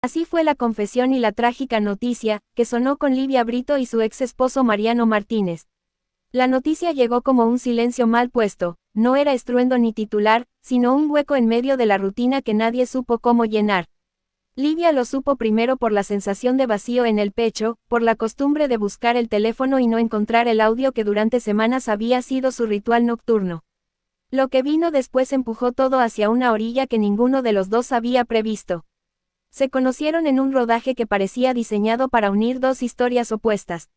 Así fue la confesión y la trágica noticia, que sonó con Livia Brito y su ex esposo Mariano Martínez. La noticia llegó como un silencio mal puesto, no era estruendo ni titular, sino un hueco en medio de la rutina que nadie supo cómo llenar. Livia lo supo primero por la sensación de vacío en el pecho, por la costumbre de buscar el teléfono y no encontrar el audio que durante semanas había sido su ritual nocturno. Lo que vino después empujó todo hacia una orilla que ninguno de los dos había previsto. Se conocieron en un rodaje que parecía diseñado para unir dos historias opuestas.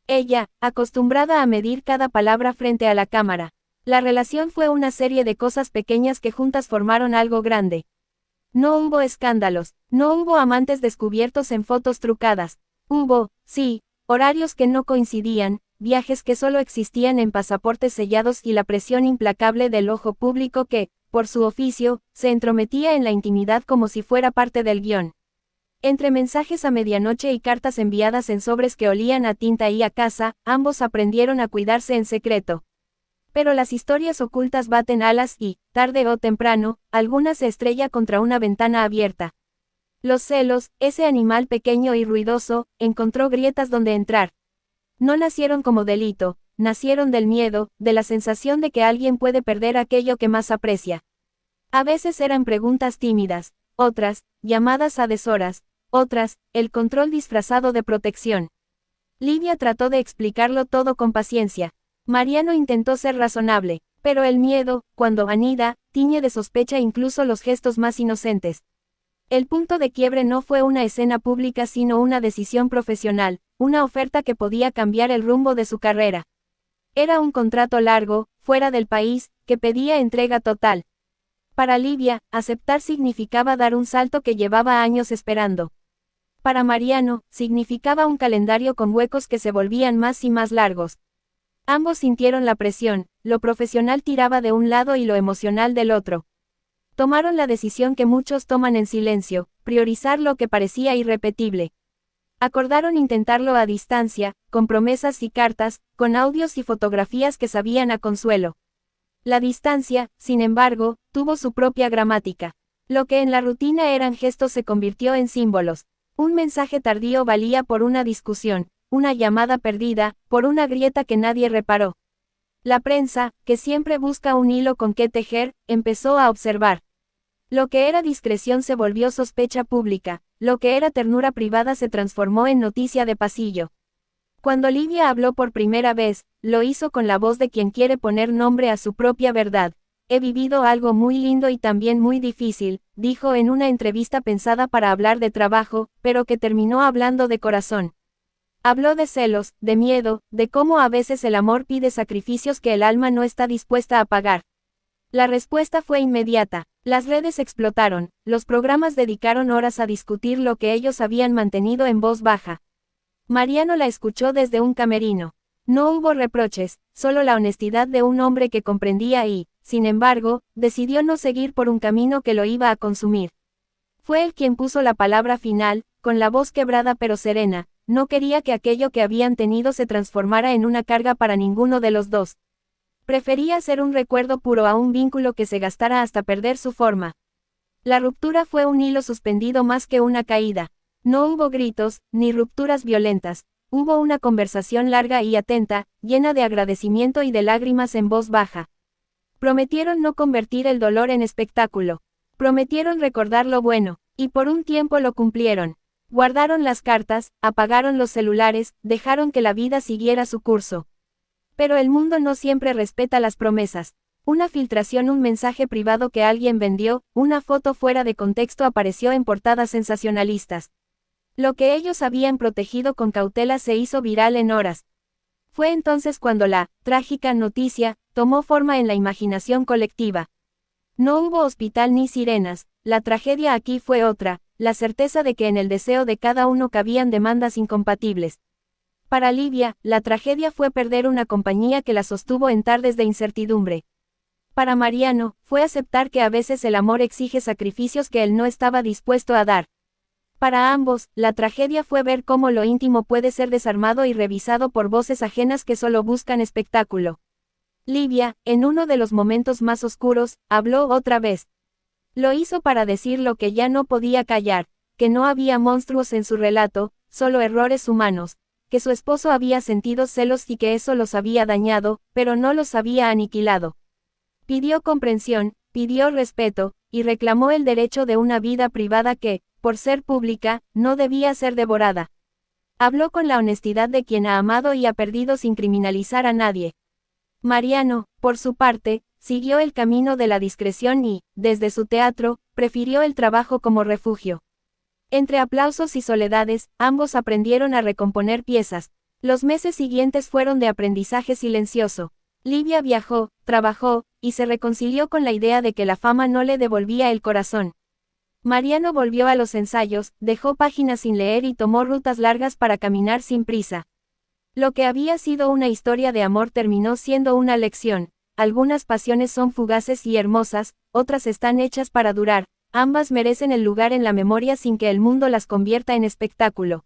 Ella, acostumbrada a medir cada palabra frente a la cámara. La relación fue una serie de cosas pequeñas que juntas formaron algo grande. No hubo escándalos, no hubo amantes descubiertos en fotos trucadas. Hubo, sí, horarios que no coincidían, viajes que solo existían en pasaportes sellados y la presión implacable del ojo público que, por su oficio, se entrometía en la intimidad como si fuera parte del guión. Entre mensajes a medianoche y cartas enviadas en sobres que olían a tinta y a casa, ambos aprendieron a cuidarse en secreto. Pero las historias ocultas baten alas y, tarde o temprano, alguna se estrella contra una ventana abierta. Los celos, ese animal pequeño y ruidoso, encontró grietas donde entrar. No nacieron como delito, nacieron del miedo, de la sensación de que alguien puede perder aquello que más aprecia. A veces eran preguntas tímidas, otras, llamadas a deshoras, otras, el control disfrazado de protección. Livia trató de explicarlo todo con paciencia. Mariano intentó ser razonable, pero el miedo, cuando anida, tiñe de sospecha incluso los gestos más inocentes. El punto de quiebre no fue una escena pública sino una decisión profesional, una oferta que podía cambiar el rumbo de su carrera. Era un contrato largo, fuera del país, que pedía entrega total. Para Livia, aceptar significaba dar un salto que llevaba años esperando. Para Mariano, significaba un calendario con huecos que se volvían más y más largos. Ambos sintieron la presión, lo profesional tiraba de un lado y lo emocional del otro. Tomaron la decisión que muchos toman en silencio, priorizar lo que parecía irrepetible. Acordaron intentarlo a distancia, con promesas y cartas, con audios y fotografías que sabían a consuelo. La distancia, sin embargo, tuvo su propia gramática. Lo que en la rutina eran gestos se convirtió en símbolos. Un mensaje tardío valía por una discusión, una llamada perdida, por una grieta que nadie reparó. La prensa, que siempre busca un hilo con que tejer, empezó a observar. Lo que era discreción se volvió sospecha pública, lo que era ternura privada se transformó en noticia de pasillo. Cuando Livia habló por primera vez, lo hizo con la voz de quien quiere poner nombre a su propia verdad. He vivido algo muy lindo y también muy difícil, dijo en una entrevista pensada para hablar de trabajo, pero que terminó hablando de corazón. Habló de celos, de miedo, de cómo a veces el amor pide sacrificios que el alma no está dispuesta a pagar. La respuesta fue inmediata. Las redes explotaron, los programas dedicaron horas a discutir lo que ellos habían mantenido en voz baja. Mariano la escuchó desde un camerino. No hubo reproches, solo la honestidad de un hombre que comprendía y, sin embargo, decidió no seguir por un camino que lo iba a consumir. Fue él quien puso la palabra final, con la voz quebrada pero serena. No quería que aquello que habían tenido se transformara en una carga para ninguno de los dos. Prefería ser un recuerdo puro a un vínculo que se gastara hasta perder su forma. La ruptura fue un hilo suspendido más que una caída. No hubo gritos, ni rupturas violentas. Hubo una conversación larga y atenta, llena de agradecimiento y de lágrimas en voz baja. Prometieron no convertir el dolor en espectáculo. Prometieron recordar lo bueno, y por un tiempo lo cumplieron. Guardaron las cartas, apagaron los celulares, dejaron que la vida siguiera su curso. Pero el mundo no siempre respeta las promesas. Una filtración, un mensaje privado que alguien vendió, una foto fuera de contexto apareció en portadas sensacionalistas. Lo que ellos habían protegido con cautela se hizo viral en horas. Fue entonces cuando la trágica noticia tomó forma en la imaginación colectiva. No hubo hospital ni sirenas, la tragedia aquí fue otra, la certeza de que en el deseo de cada uno cabían demandas incompatibles. Para Livia, la tragedia fue perder una compañía que la sostuvo en tardes de incertidumbre. Para Mariano, fue aceptar que a veces el amor exige sacrificios que él no estaba dispuesto a dar. Para ambos, la tragedia fue ver cómo lo íntimo puede ser desarmado y revisado por voces ajenas que solo buscan espectáculo. Livia, en uno de los momentos más oscuros, habló otra vez. Lo hizo para decir lo que ya no podía callar. que no había monstruos en su relato, solo errores humanos, que su esposo había sentido celos y que eso los había dañado, pero no los había aniquilado. Pidió comprensión, pidió respeto, y reclamó el derecho de una vida privada que, por ser pública, no debía ser devorada. Habló con la honestidad de quien ha amado y ha perdido sin criminalizar a nadie. Mariano, por su parte, siguió el camino de la discreción y, desde su teatro, prefirió el trabajo como refugio. Entre aplausos y soledades, ambos aprendieron a recomponer piezas. Los meses siguientes fueron de aprendizaje silencioso. Livia viajó, trabajó, y se reconcilió con la idea de que la fama no le devolvía el corazón. Mariano volvió a los ensayos, dejó páginas sin leer y tomó rutas largas para caminar sin prisa. Lo que había sido una historia de amor terminó siendo una lección. Algunas pasiones son fugaces y hermosas, otras están hechas para durar. Ambas merecen el lugar en la memoria sin que el mundo las convierta en espectáculo.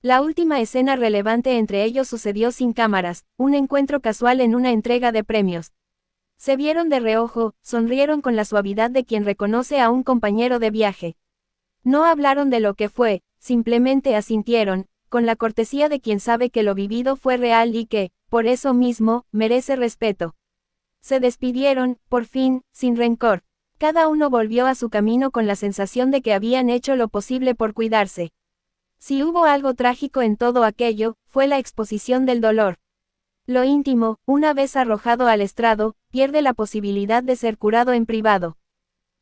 La última escena relevante entre ellos sucedió sin cámaras, un encuentro casual en una entrega de premios. Se vieron de reojo, sonrieron con la suavidad de quien reconoce a un compañero de viaje. No hablaron de lo que fue, simplemente asintieron, con la cortesía de quien sabe que lo vivido fue real y que, por eso mismo, merece respeto. Se despidieron, por fin, sin rencor. Cada uno volvió a su camino con la sensación de que habían hecho lo posible por cuidarse. Si hubo algo trágico en todo aquello, fue la exposición del dolor. Lo íntimo, una vez arrojado al estrado, pierde la posibilidad de ser curado en privado.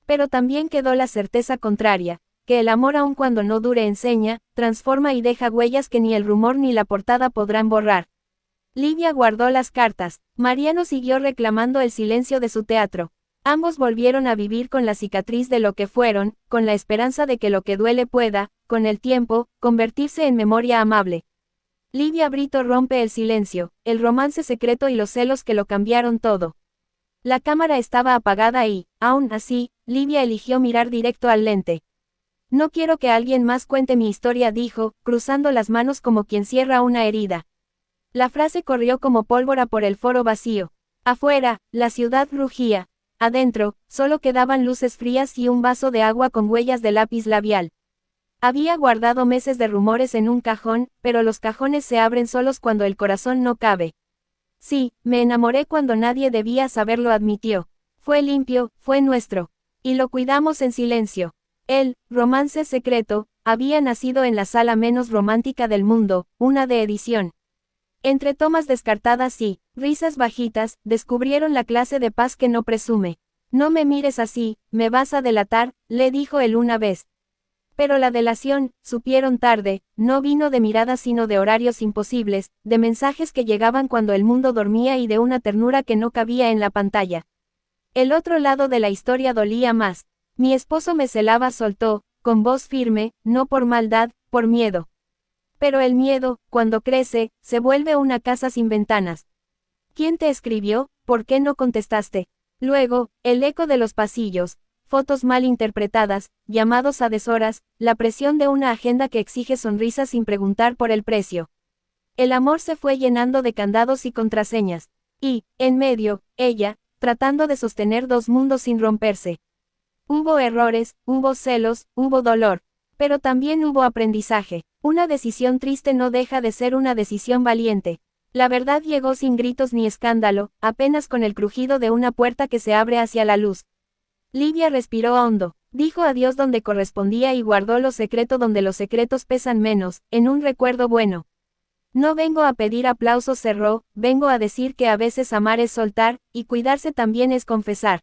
Pero también quedó la certeza contraria, que el amor aun cuando no dure enseña, transforma y deja huellas que ni el rumor ni la portada podrán borrar. Livia guardó las cartas, Mariano siguió reclamando el silencio de su teatro. Ambos volvieron a vivir con la cicatriz de lo que fueron, con la esperanza de que lo que duele pueda, con el tiempo, convertirse en memoria amable. Livia Brito rompe el silencio, el romance secreto y los celos que lo cambiaron todo. La cámara estaba apagada y, aún así, Livia eligió mirar directo al lente. No quiero que alguien más cuente mi historia, dijo, cruzando las manos como quien cierra una herida. La frase corrió como pólvora por el foro vacío. Afuera, la ciudad rugía. Adentro, solo quedaban luces frías y un vaso de agua con huellas de lápiz labial. Había guardado meses de rumores en un cajón, pero los cajones se abren solos cuando el corazón no cabe. Sí, me enamoré cuando nadie debía saberlo, admitió. Fue limpio, fue nuestro. Y lo cuidamos en silencio. El romance secreto había nacido en la sala menos romántica del mundo, una de edición. Entre tomas descartadas y risas bajitas, descubrieron la clase de paz que no presume. No me mires así, me vas a delatar, le dijo él una vez. Pero la delación, supieron tarde, no vino de miradas sino de horarios imposibles, de mensajes que llegaban cuando el mundo dormía y de una ternura que no cabía en la pantalla. El otro lado de la historia dolía más. Mi esposo me celaba, soltó, con voz firme, no por maldad, por miedo. Pero el miedo, cuando crece, se vuelve una casa sin ventanas. ¿Quién te escribió? ¿Por qué no contestaste? Luego, el eco de los pasillos, fotos mal interpretadas, llamados a deshoras, la presión de una agenda que exige sonrisas sin preguntar por el precio. El amor se fue llenando de candados y contraseñas. Y, en medio, ella, tratando de sostener dos mundos sin romperse. Hubo errores, hubo celos, hubo dolor. Pero también hubo aprendizaje. Una decisión triste no deja de ser una decisión valiente. La verdad llegó sin gritos ni escándalo, apenas con el crujido de una puerta que se abre hacia la luz. Livia respiró hondo, dijo adiós donde correspondía y guardó lo secreto donde los secretos pesan menos, en un recuerdo bueno. No vengo a pedir aplausos, cerró, vengo a decir que a veces amar es soltar, y cuidarse también es confesar.